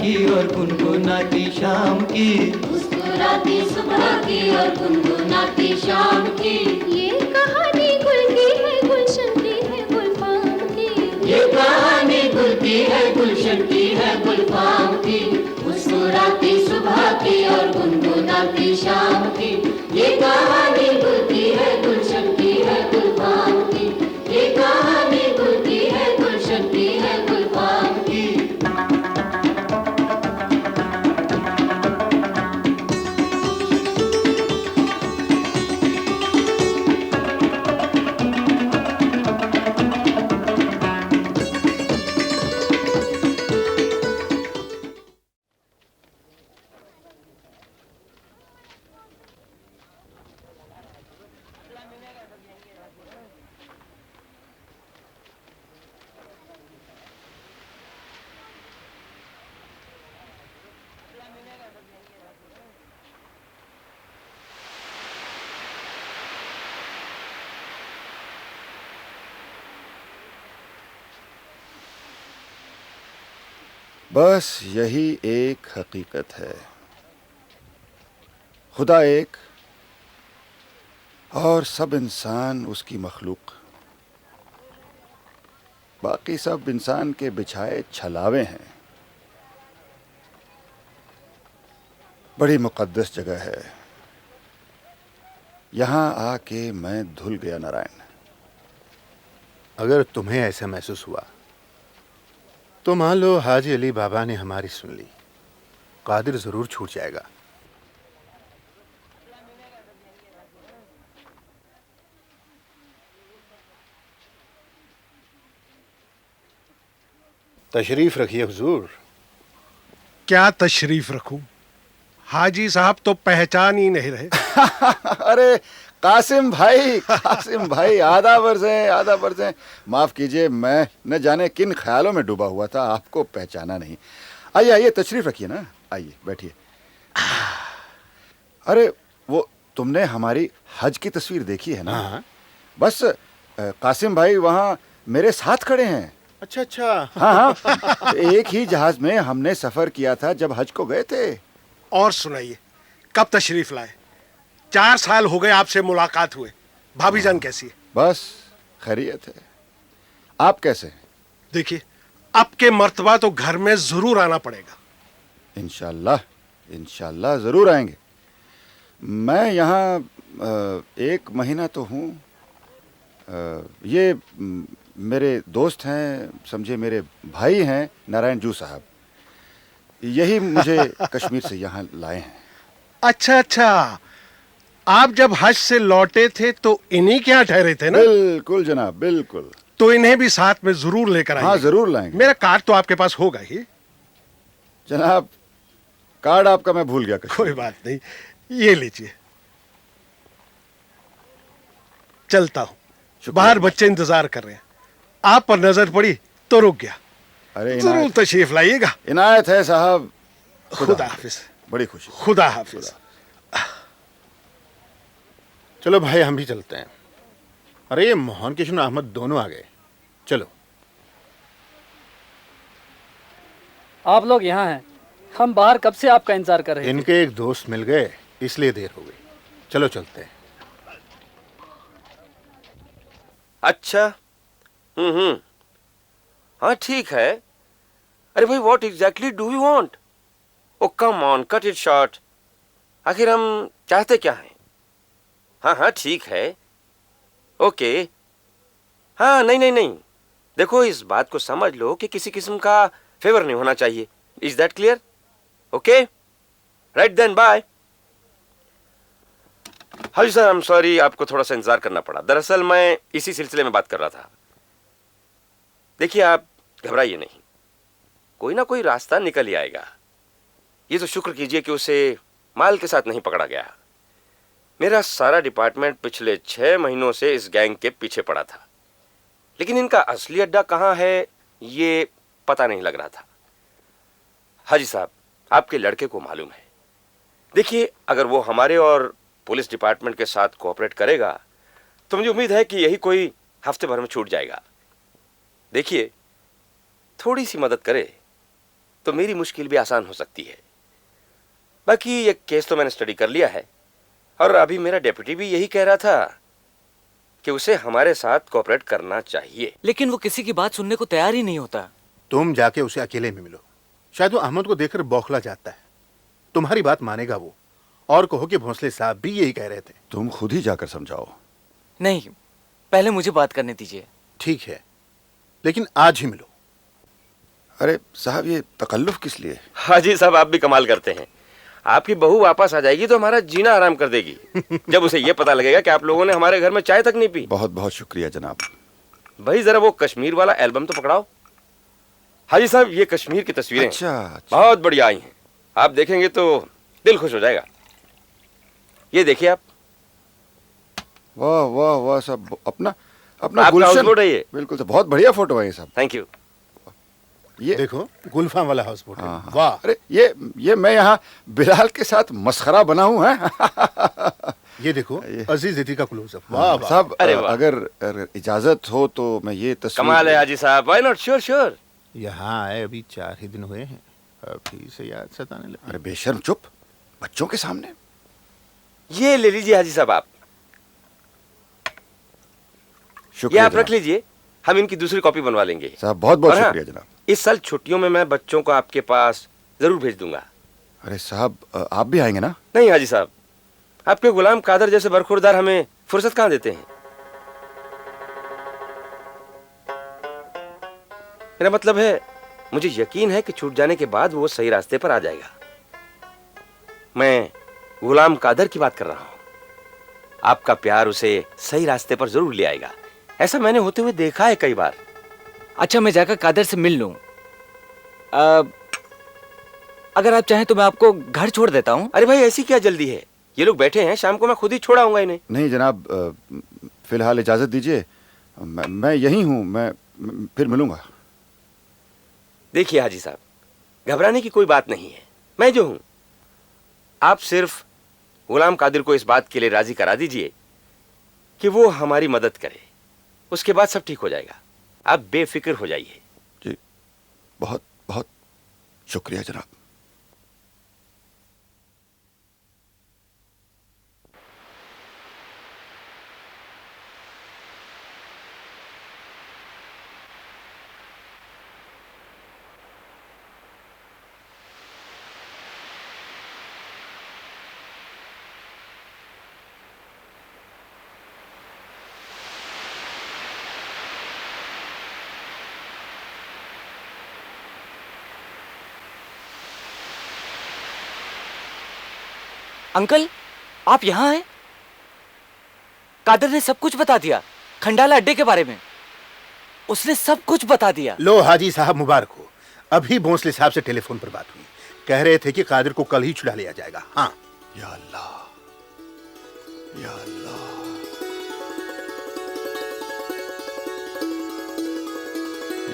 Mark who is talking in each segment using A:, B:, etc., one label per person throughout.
A: की और गुनगुनाती शाम की,
B: मुस्कुराती सुबह की और गुनगुनाती शाम की। ये कहानी गुल की है, गुलशन की है, गुलफाम की। ये कहानी गुल की है, गुलशन की है, गुलफाम की। मुस्कुराती सुबह की और गुनगुनाती शाम की। ये कहानी गुल की है, गुलशन की है, गुलफाम की। ये कहानी गुल की है, गुलशन की है, गुलफाम की।
C: बस यही एक हकीकत है, खुदा एक और सब इंसान उसकी मखलूक। बाकी सब इंसान के बिछाए छलावे हैं। बड़ी मुकद्दस जगह है, यहाँ आके मैं धुल गया नारायण।
D: अगर तुम्हें ऐसा महसूस हुआ तो मान लो हाजी अली बाबा ने हमारी सुन ली। कादिर जरूर छूट जाएगा। तशरीफ रखिए हुजूर।
E: क्या तशरीफ रखूं? हाजी साहब तो पहचान ही नहीं रहे।
C: अरे कासिम भाई आदाब अर्ज़ है, आदाब अर्ज़ है। माफ़ कीजिए, मैं न जाने किन ख्यालों में डूबा हुआ था, आपको पहचाना नहीं। आइए आइए, तशरीफ रखिए ना, आइए बैठिए। अरे वो तुमने हमारी हज की तस्वीर देखी है ना?
D: हाँ।
C: बस कासिम भाई वहाँ मेरे साथ खड़े हैं।
D: अच्छा।
C: हाँ, एक ही जहाज में हमने सफ़र किया था जब हज को गए थे।
E: और सुनाइए, कब तशरीफ लाए? 4 साल हो गए आपसे मुलाकात हुए। भाभी जान कैसी है?
C: बस खैरियत है। आप कैसे हैं?
E: देखिए, आपके मर्तबा तो घर में जरूर आना पड़ेगा।
C: इंशाल्लाह ज़रूर आएंगे। मैं यहाँ 1 महीना तो हूँ। ये मेरे दोस्त हैं, समझे मेरे भाई हैं, नारायण जू साहब। यही मुझे कश्मीर से यहाँ लाए हैं।
E: अच्छा, आप जब हज से लौटे थे तो इन्हीं के यहाँ ठहरे थे ना?
C: बिल्कुल जनाब, बिल्कुल।
E: तो इन्हें भी साथ में जरूर लेकर आइए।
C: हाँ, जरूर लाएंगे।
E: मेरा कार्ड तो आपके पास होगा ही।
C: जनाब, कार्ड आपका मैं भूल गया।
E: कोई बात नहीं, ये लीजिए। चलता हूं, बाहर बच्चे इंतजार कर रहे हैं। आप पर नजर पड़ी तो रुक गया।
C: अरे
E: जरूर तशरीफ लाइएगा।
C: इनायत है साहब।
E: खुदा हाफिज।
C: बड़ी खुशी।
E: खुदा हाफिज।
D: चलो भाई, हम भी चलते हैं। अरे ये मोहन किशन अहमद दोनों आ गए। चलो।
F: आप लोग यहाँ हैं, हम बाहर कब से आपका इंतजार कर रहे थे।
D: इनके एक दोस्त मिल गए, इसलिए देर हो गई। चलो चलते हैं।
G: अच्छा, हाँ ठीक है। अरे भाई, what exactly do you want? Oh come on, cut it short. आखिर हम चाहते क्या हैं? हाँ ठीक है, ओके। हाँ नहीं, देखो इस बात को समझ लो कि किसी किस्म का फेवर नहीं होना चाहिए। Is that clear? Okay, right then, bye. हाँ सर, आई एम सॉरी, आपको थोड़ा सा इंतजार करना पड़ा। दरअसल मैं इसी सिलसिले में बात कर रहा था। देखिए, आप घबराइए नहीं, कोई ना कोई रास्ता निकल ही आएगा। ये तो शुक्र कीजिए कि उसे माल के साथ नहीं पकड़ा गया। मेरा सारा डिपार्टमेंट पिछले 6 महीनों से इस गैंग के पीछे पड़ा था, लेकिन इनका असली अड्डा कहां है ये पता नहीं लग रहा था। हाजी साहब, आपके लड़के को मालूम है। देखिए, अगर वो हमारे और पुलिस डिपार्टमेंट के साथ कोऑपरेट करेगा तो मुझे उम्मीद है कि यही कोई हफ्ते भर में छूट जाएगा। देखिए, थोड़ी सी मदद करे तो मेरी मुश्किल भी आसान हो सकती है। बाकी ये केस तो मैंने स्टडी कर लिया है, और अभी मेरा डेप्यूटी भी यही कह रहा था कि उसे हमारे साथ कोऑपरेट करना चाहिए।
A: लेकिन वो किसी की बात सुनने को तैयार ही नहीं होता।
D: तुम जाके उसे अकेले में मिलो, शायद वो अहमद को देखकर बौखला जाता है। तुम्हारी बात मानेगा वो। और कहो कि भोंसले साहब भी यही कह रहे थे।
C: तुम खुद ही जाकर समझाओ।
A: नहीं, पहले मुझे बात करने दीजिए।
D: ठीक है, लेकिन आज ही मिलो।
C: अरे साहब, ये तकल्लुफ किस लिए?
G: हाजी साहब, आप भी कमाल करते हैं। आपकी बहू वापस आ जाएगी तो हमारा जीना आराम कर देगी, जब उसे ये पता लगेगा कि आप लोगों ने हमारे घर में चाय तक नहीं पी।
C: बहुत बहुत शुक्रिया जनाब।
G: भाई जरा वो कश्मीर वाला एल्बम तो पकड़ाओ। हाजी साहब, ये कश्मीर की तस्वीरें
C: अच्छा।
G: बहुत बढ़िया आई हैं। आप देखेंगे तो दिल खुश हो जाएगा। ये देखिए आप।
C: वाह वाह वाह, सब अपना अपना
G: आपका
C: गुलशन।
G: हाउसबोट है ये।
C: बिल्कुल, तो बहुत बढ़िया फोटो है ये सब।
G: Thank you.
C: ये
D: देखो, गुल्फाम वाला हाउस बोट है।
C: हाँ, हाँ।
D: वाह।
C: अरे ये मैं यहाँ बिलाल के साथ मस्खरा बना हूँ है।
D: ये देखो, अजीज इति का क्लोजअप। वाह
C: हाँ,
D: वाह।
C: साहब,
G: अरे वाह।
C: अगर इजाजत हो तो मैं ये तस्वीर।
G: कमाल है हाजी साहब, व्हाई नॉट। Sure sure.
D: यहाँ आए अभी 4 ही दिन हुए हैं, अभी से याद सताने लगे।
C: अरे बेशर्म, चुप, बच्चों के सामने।
G: ये ले लीजिए हाजी साहब आप। ये
C: शुक्रिया
G: आप रख
C: जनाब।
G: लीजिए, हम इनकी दूसरी कॉपी बनवा लेंगे।
C: साहब बहुत बहुत
G: और हाँ,
C: शुक्रिया जनाब।
G: इस साल छुट्टियों में मैं बच्चों को आपके पास जरूर भेज दूंगा।
C: अरे साहब, आप भी आएंगे ना?
G: नहीं हाजी साहब, आपके गुलाम कादर जैसे बरखुरदार हमें फुर्सत कहाँ देते हैं। मेरा मतलब है, मुझे यकीन है कि छूट जाने के बाद वो सही रास्ते पर आ जाएगा। मैं गुलाम कादर की बात कर रहा हूं। आपका प्यार उसे सही रास्ते पर जरूर ले आएगा। ऐसा मैंने होते हुए देखा है कई बार।
A: अच्छा, मैं जाकर कादर से मिल लूं। अगर आप चाहें तो मैं आपको घर छोड़ देता हूं।
G: अरे भाई, ऐसी क्या जल्दी है? ये लोग बैठे हैं, शाम को मैं खुद ही छोड़ आऊंगा इन्हें।
C: नहीं जनाब, फिलहाल इजाजत दीजिए। मैं यहीं हूँ, मैं फिर मिलूंगा।
G: देखिए हाजी साहब, घबराने की कोई बात नहीं है। मैं जो हूं, आप सिर्फ गुलाम कादिर को इस बात के लिए राजी करा दीजिए कि वो हमारी मदद करे। उसके बाद सब ठीक हो जाएगा। आप बेफिक्र हो जाइए।
C: जी, बहुत बहुत शुक्रिया जनाब।
A: अंकल, आप यहाँ हैं? कादर ने सब कुछ बता दिया, खंडाला अड्डे के बारे में। उसने सब कुछ बता दिया।
D: लो हाजी साहब, मुबारक हो। अभी भोंसले साहब से टेलीफोन पर बात हुई। कह रहे थे कि कादिर को कल ही छुड़ा लिया जाएगा। हाँ।
C: या अल्लाह, या अल्लाह,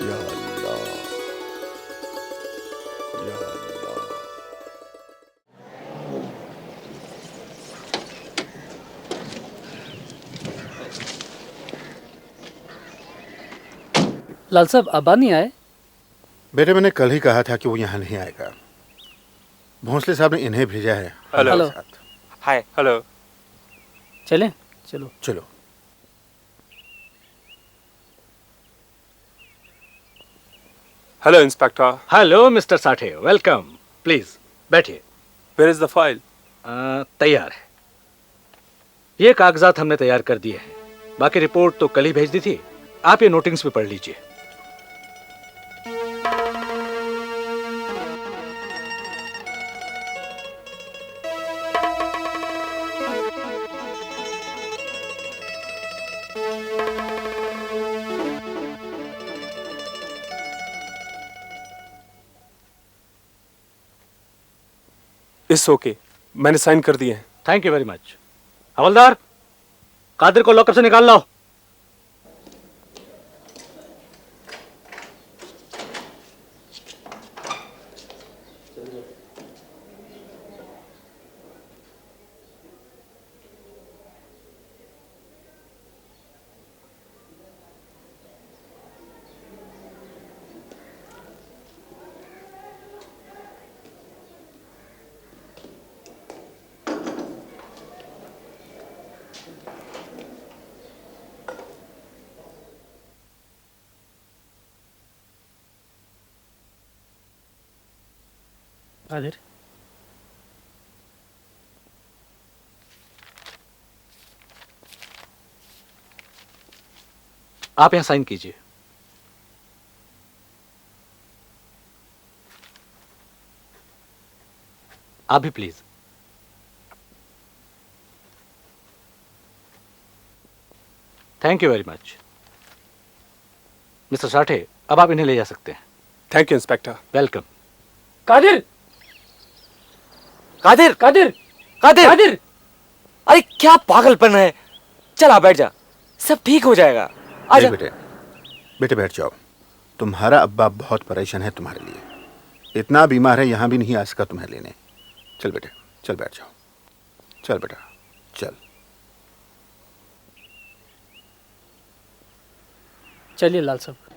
C: या अल्लाह, या अल्लाह।
F: लाल साहब, अब्बा नहीं आए?
D: बेटे, मैंने कल ही कहा था कि वो यहाँ नहीं आएगा। भोंसले साहब ने इन्हें भेजा है।
F: हेलो।
D: हमारे साथ।
G: हाय। हेलो।
F: चलें? चलो।
D: चलो।
H: Hello inspector.
I: Hello mister Sathe, welcome. Please बैठिए।
H: Where is the file?
I: तैयार है। ये कागजात हमने तैयार कर दिए हैं। बाकी रिपोर्ट तो कल ही भेज दी थी। आप ये नोटिंग्स भी पढ़ लीजिए।
H: इट्स ओके, मैंने साइन कर दिए हैं।
I: Thank you very much. हवलदार, कादिर को लॉकअप से निकाल लाओ।
F: कादिर,
I: आप यहां साइन कीजिए। आप भी please. Thank you very much. Mister Sathe, अब आप इन्हें ले जा सकते हैं।
H: Thank you inspector.
I: Welcome.
F: Kadir,
A: Kadir
F: Kadir,
A: Kadir
F: Kadir.
A: अरे क्या पागलपन है। चला बैठ जा, सब ठीक हो जाएगा। आजा।
D: बेटे बेटे बैठ जाओ। तुम्हारा अब्बा बहुत परेशान है तुम्हारे लिए, इतना बीमार है यहाँ भी नहीं आ सका तुम्हें लेने। चल बेटे, चल बैठ जाओ। चल बेटा, चल।
F: चलिए लाल साहब।